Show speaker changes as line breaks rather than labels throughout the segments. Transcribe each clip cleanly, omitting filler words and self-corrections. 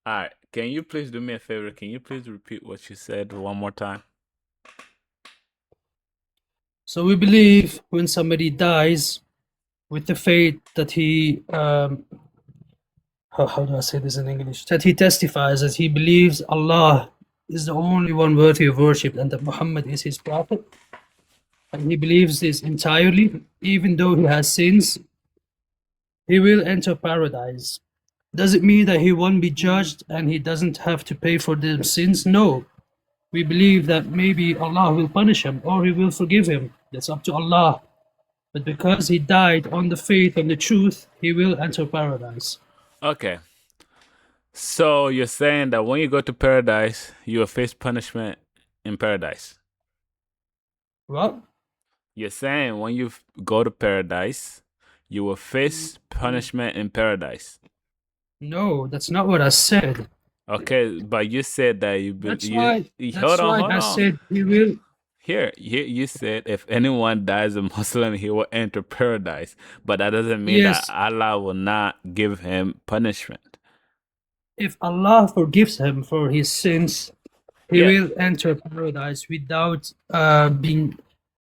All right. Can you please do me a favor? Can you please repeat what you said one more time?
So we believe when somebody dies with the faith that he, how do I say this in English? That he testifies that he believes Allah is the only one worthy of worship and that Muhammad is his prophet. And he believes this entirely, even though he has sins, he will enter paradise. Does it mean that he won't be judged and he doesn't have to pay for the sins? No. We believe that maybe Allah will punish him or he will forgive him. That's up to Allah. But because he died on the faith and the truth, he will enter paradise.
Okay. So you're saying that when you go to paradise, you will face punishment in paradise.
What?
You're saying when you go to paradise, you will face punishment in paradise.
No, that's not what I said.
Okay, but you said that
That's why
hold on, hold
I
on.
said he will.
Here, you said if anyone dies a Muslim, he will enter paradise. But that doesn't mean that
Yes,
Allah will not give him punishment.
if Allah forgives him for his sins, he
Yeah,
will enter paradise without being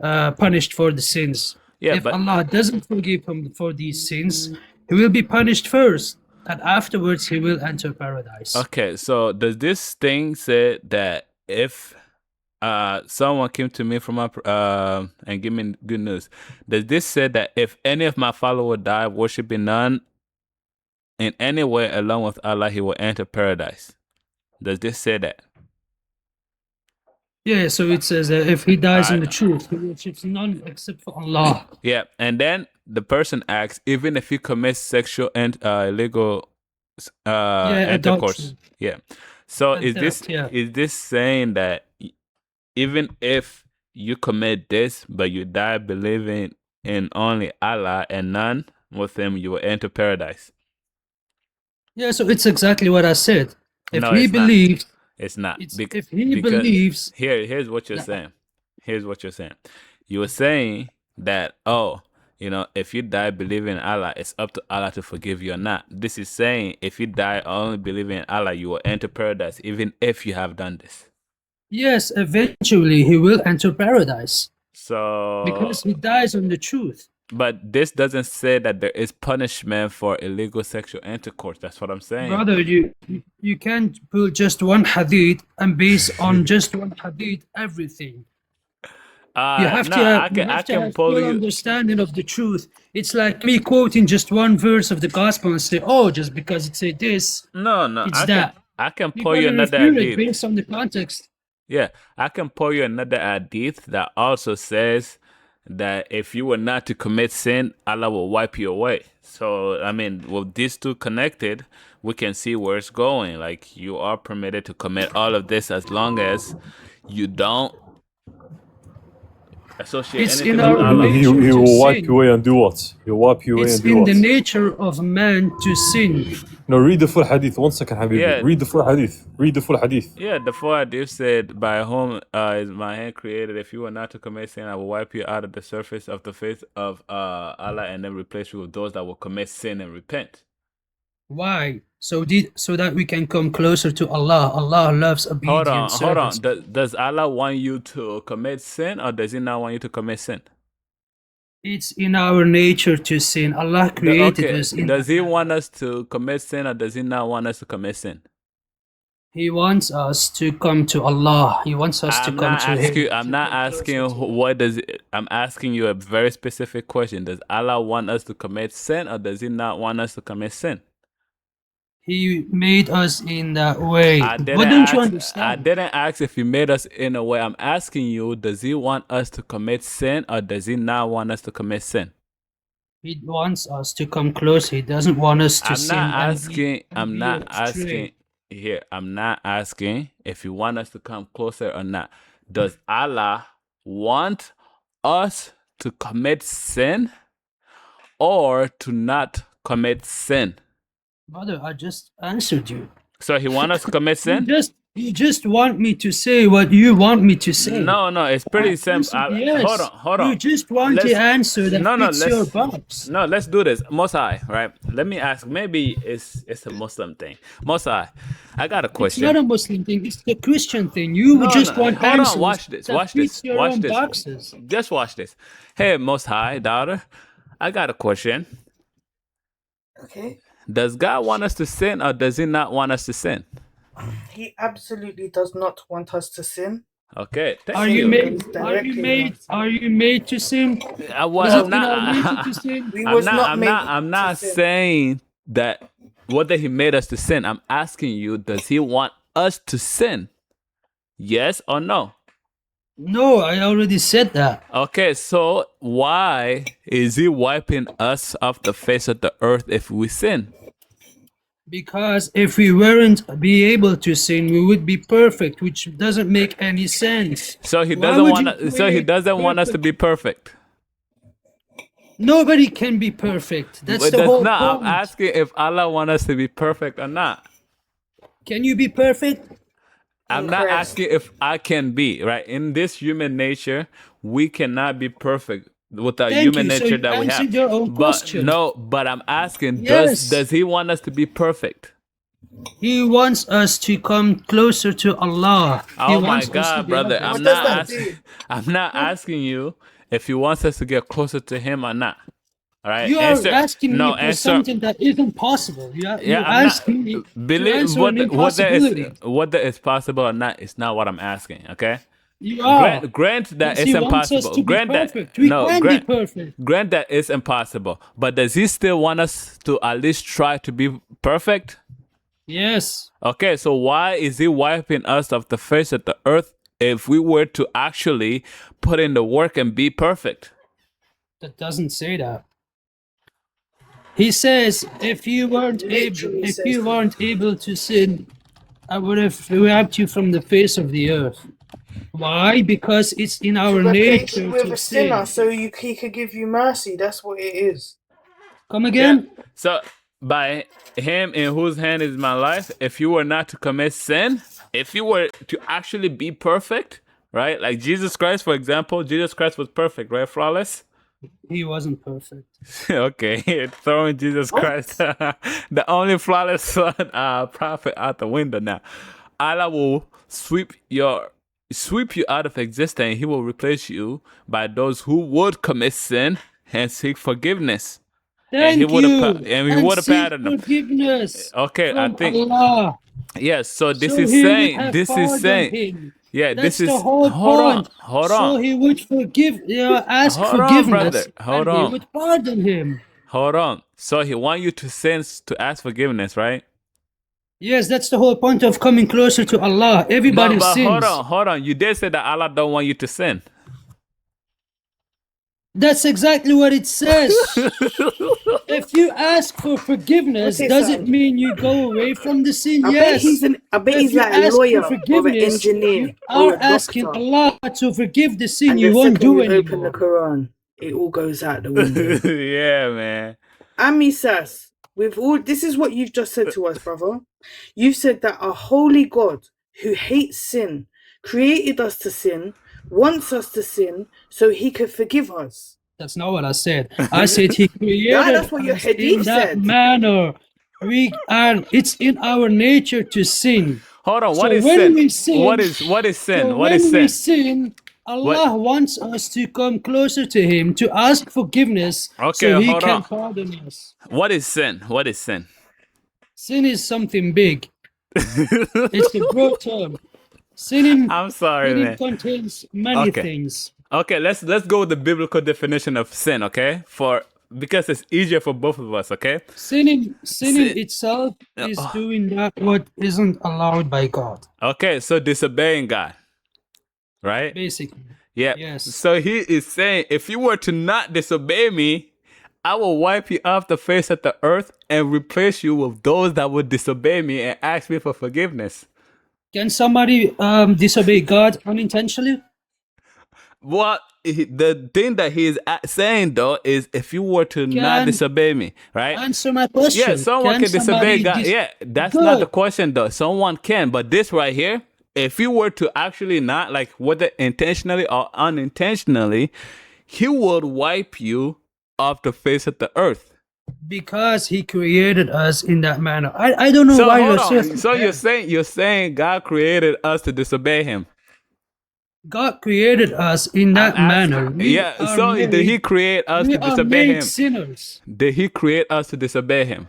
punished for the sins.
yeah,
If
but
Allah doesn't forgive him for these sins, he will be punished first, and afterwards he will enter paradise.
okay. So does this thing say that if someone came to me from my and give me good news, does this say that if any of my followers die worshiping none in any way along with Allah, he will enter paradise? Does this say that?
Yeah, so it says that if he dies in
Uh,
the truth, he worships none except for Allah.
yeah, and then the person asks, even if he commits sexual and illegal
Yeah,
intercourse.
adultery
Yeah. So
and theft. Yeah.
is this saying that even if you commit this, but you die believing in only Allah and none with him, you will enter paradise?
Yeah, so it's exactly what I said. If
No,
he
it's not.
believes,
It's not.
it's if he
Because
believes
here's what you're
that,
saying. Here's what you're saying. You were saying that, oh, if you die believing in Allah, it's up to Allah to forgive you or not. This is saying if you die only believing in Allah, you will enter paradise, even if you have done this.
yes, eventually he will enter paradise
So,
because he dies on the truth.
but this doesn't say that there is punishment for illegal sexual intercourse. That's what I'm saying.
Brother, you can't pull just one hadith and base on just one hadith everything.
No,
You
I
have to
can
have
pull
full
you.
understanding of the truth. It's like me quoting just one verse of the gospel and say, "Oh, just because it say this,
No, no,
it's that."
I can
You
pull you
gotta
another
refute it
hadith.
based on the context.
Yeah, I can pull you another hadith that also says that if you were not to commit sin, Allah will wipe you away. So, I mean, with these two connected, we can see where it's going. Like, you are permitted to commit all of this as long as you don't associate
It's in
anything with
our
Allah.
nature
He
to
will wipe you
sin.
away and do what? He'll wipe you away
It's
and do
in the
what?
nature of man to sin.
No, read the full hadith. 1 second, Habibi.
Yeah,
Read the full hadith. Read the full hadith.
yeah, the four hadith said, by whom is my hand created? If you were not to commit sin, I will wipe you out of the surface of the face of Allah and then replace you with those that will commit sin and repent.
Why? So that we can come closer to Allah. Allah loves obedient
Hold on.
servants.
Does Allah want you to commit sin or does He not want you to commit sin?
It's in our nature to sin. Allah created
Okay,
us in
does He
that.
want us to commit sin or does He not want us to commit sin?
He wants us to come to Allah. He wants us to come to Him,
I'm
to
not
come
asking
closer
you
to Him.
what does it, I'm asking you a very specific question. Does Allah want us to commit sin or does He not want us to commit sin?
He made us in that way.
I didn't
What don't you
ask I
understand?
didn't ask if He made us in a way. I'm asking you, does He want us to commit sin or does He not want us to commit sin?
He wants us to come close. He doesn't want us to sin and
I'm
be
not
astray.
asking here. I'm not asking if you want us to come closer or not. Does Allah want us to commit sin or to not commit sin?
Brother, I just answered you.
So He want us to commit
You
sin?
just You just want me to say what you want me to say.
No, it's pretty simple.
Yes.
Hold on.
You just want the answer that fits your box.
No, let's do this. Mosai, right? Let me ask. Maybe it's a Muslim thing. Mosai, I got a
It's
question.
not a Muslim thing. It's the Christian thing. You just want
Hold
answers
on. Watch this.
that
Watch
fits
this.
your
Watch
own
this.
boxes.
Just watch this. Hey, Most High daughter, I got a question.
Okay.
Does God want us to sin, or does He not want us to sin?
He absolutely does not want us to sin.
Okay. Thank
Are you made? Are you made to sin? Is it in our nature to sin?
I'm not saying that whether He made us to sin. I'm asking you, does He want us to sin? Yes or no?
No, I already said that.
Okay, so why is He wiping us off the face of the earth if we sin?
Because if we weren't be able to sin, we would be perfect, which doesn't make any sense.
So He
Why
doesn't
would
want.
you
So He
create
doesn't want us to
perfect-
be perfect.
Nobody can be perfect. That's
But
the whole
not.
point.
I'm asking if Allah wants us to be perfect or not.
Can you be perfect?
I'm not
Incorrect.
asking if I can be, right? In this human nature, we cannot be perfect with the
Thank
human
you. So
nature
you
that we have.
answered your own question.
But I'm asking,
Yes.
does He want us to be perfect?
He wants us to come closer to Allah. He
Oh my
wants us to
God,
be
brother!
like-
I'm
What
not
does that
asking.
do?
I'm not asking you if He wants us to get closer to Him or not. All right.
You are asking me for
answer.
something that isn't possible. You
Yeah, I'm
asking me to
believe
answer an impossibility.
whether it's possible or not. It's not what I'm asking. Okay.
You are.
Grant that
Because
it's
he wants us
impossible.
to be
Grant
perfect.
that
We can be
grant
perfect.
grant that it's impossible. But does He still want us to at least try to be perfect?
Yes.
Okay, so why is He wiping us off the face of the earth if we were to actually put in the work and be perfect?
That doesn't say that. He says, if you weren't
Literally
able, if
says
you
that.
weren't able to sin, I would have wiped you from the face of the earth. Why? Because it's in our
We're
nature
patient with
to
a sinner,
sin.
so he could give you mercy. That's what it is.
Come again?
So by Him in whose hand is my life, if you were not to commit sin, if you were to actually be perfect, right? Like Jesus Christ, for example, Jesus Christ was perfect, right? Flawless.
He wasn't perfect.
Okay, throwing Jesus Christ, the only flawless prophet, out the window now. Allah will sweep you out of existence. He will replace you by those who would commit sin and seek forgiveness.
Thank
He would've
you.
and He would've
seek
pardoned them.
forgiveness
Okay, I
from
think
Allah.
yes. So this
So
is
he would
saying.
have
This is
pardoned
saying.
him.
Yeah,
That's
this is.
the whole
Hold on.
point.
Hold
So
on.
he would ask
Hold on,
forgiveness,
brother. Hold
and he
on.
would pardon him.
Hold on. So He want you to sin to ask forgiveness, right?
Yes, that's the whole point of coming closer to Allah. Everybody
But
sins.
hold on. You did say that Allah don't want you to sin.
That's exactly what it says. If you ask for forgiveness,
What's it
does
say?
it mean you go away from the sin?
I bet
Yes. If
he's
you
like a
ask for
lawyer or an
forgiveness,
engineer
you
or
are
a
asking
doctor.
Allah to forgive the sin
And
you
the
won't
second
do
you open the
anymore.
Quran, it all goes out the window.
Yeah, man.
Amisas, with all this is what you've just said to us, brother. You've said that a holy God who hates sin, created us to sin, wants us to sin, so he could forgive us.
That's not what I said. I said he created
that's what your
us in
hadith
that
said.
manner. It's in our nature to sin.
Hold on.
So
What is
when
sin?
we sin,
What is sin?
So
What
when
is
we
sin?
sin, Allah wants us to come closer to Him to ask forgiveness,
Okay,
so He
hold
can
on.
pardon us.
What is sin? What is sin?
Sin is something big. It's a broad term. Sinning
I'm sorry, man.
contains many
Okay.
things.
Okay, let's go with the biblical definition of sin, okay? Because it's easier for both of us, okay?
Sinning
Sin-
itself is doing that what isn't allowed by God,
Okay, so disobeying God, right?
basically.
Yeah.
Yes.
So He is saying, if you were to not disobey me, I will wipe you off the face of the earth and replace you with those that would disobey me and ask me for forgiveness.
Can somebody disobey God unintentionally?
Well, the thing that he is saying though is if you were to not
Can
disobey me, right?
answer my question.
Yeah, someone can disobey
somebody
God. Yeah, that's not the
Good.
question though. Someone can, but this right here, if you were to actually not, like, whether intentionally or unintentionally, he would wipe you off the face of the earth.
Because he created us in that manner. I don't know
So
why
hold
you're
on. So you're saying God created us to disobey Him?
God created us in that manner.
Yeah. So did He create us
we
to
are
disobey
made
Him?
sinners.
Did He create us to disobey Him?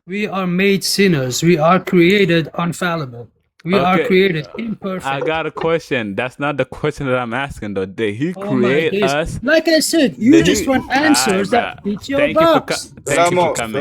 We are made sinners. We are created unfallible. We are
Okay.
created imperfect.
I got a question. That's not the question that I'm asking though. Did He
Oh my
create
days.
us?
Like I said, you
Did
just
He-
want answers
Alright,
that
bruh.
fit your
Thank you for
box.
thank you for
Salamo.
coming.